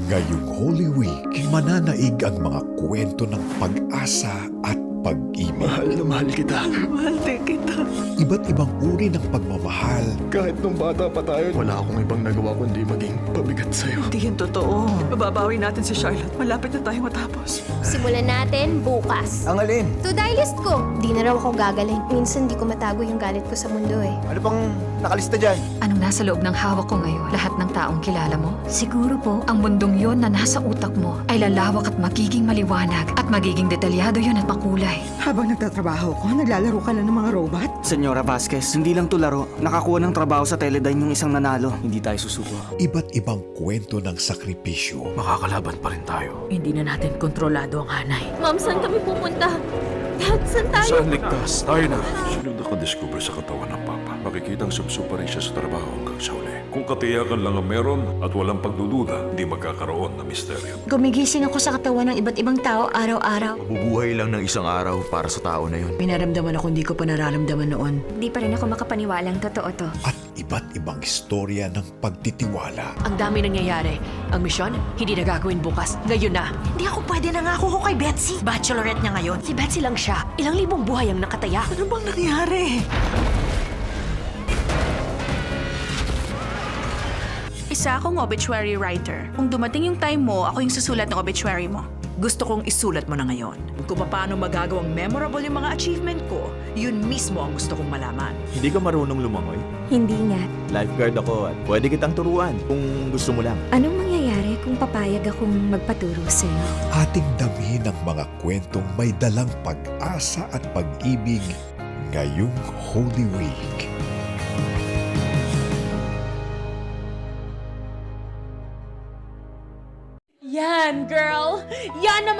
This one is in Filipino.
Ngayong Holy Week, mananaig ang mga kwento ng pag-asa at pag-ibig. Mahal na mahal kita. Mahal din kita. Iba't ibang uri ng pagmamahal Kahit nung bata pa tayo, wala akong ibang nagawa kundi maging pabigat sa'yo. Hindi yan totoo. Mababawi natin si Charlotte. Malapit na tayong matapos. Simulan natin bukas. Ang alin? To-die list ko. Di na raw ako gagaling. Minsan di ko matago yung galit ko sa mundo eh. Ano pang nakalista dyan? Anong nasa loob ng hawak ko ngayon? Lahat ng taong kilala mo? Siguro po. Ang mundong yon na nasa utak mo ay lalawak at magiging maliwanag at magiging detalyado yon at makulay. Habang nagtatrabaho ko, naglalaro ka lang ng mga robot? Senyora Vasquez, hindi lang to laro. Nakakuha ng trabaho sa Teledyne yung isang nanalo. Hindi tayo susuko. iba't ibang kwento ng sakripisyo. Makakalaban pa rin tayo. Hindi na natin kontrolado ang hanay. Ma'am, saan kami pupunta? Dad, saan tayo? Saan ligtas? Tayo na. Sunod nakadiscover sa katawan ng Papa, makikitang subsub pa rin siya sa trabaho hanggang sa uli. Kung katiyakan lang ang meron at walang pagdududa, hindi magkakaroon ng misteryo. Gumigising ako sa katawan ng iba't ibang tao araw-araw. Mabubuhay lang ng isang araw para sa tao na yun. Minaramdaman ako hindi ko pa nararamdaman noon. Di pa rin ako makapaniwalang totoo to. At iba't ibang istorya ng pagtitiwala. Ang dami nangyayari. Ang misyon, hindi na gagawin bukas. Ngayon na. Hindi ako pwede nangako ko kay Betsy. Bachelorette niya ngayon. Si Betsy lang siya. Ilang libong buhay ang nakataya. Ano bang nangyari? Isa akong obituary writer. Kung dumating yung time mo, ako yung susulat ng obituary mo. Gusto kong isulat mo na ngayon. Kung paano magagawang memorable yung mga achievement ko, yun mismo ang gusto kong malaman. Hindi ka marunong lumangoy? Hindi nga. Lifeguard ako at pwede kitang turuan kung gusto mo lang. Anong mangyayari kung papayag akong magpaturo sa'yo? Ating damhin ang mga kwentong may dalang pag-asa at pag-ibig ngayong Holy Week. Yan, girl! Yan na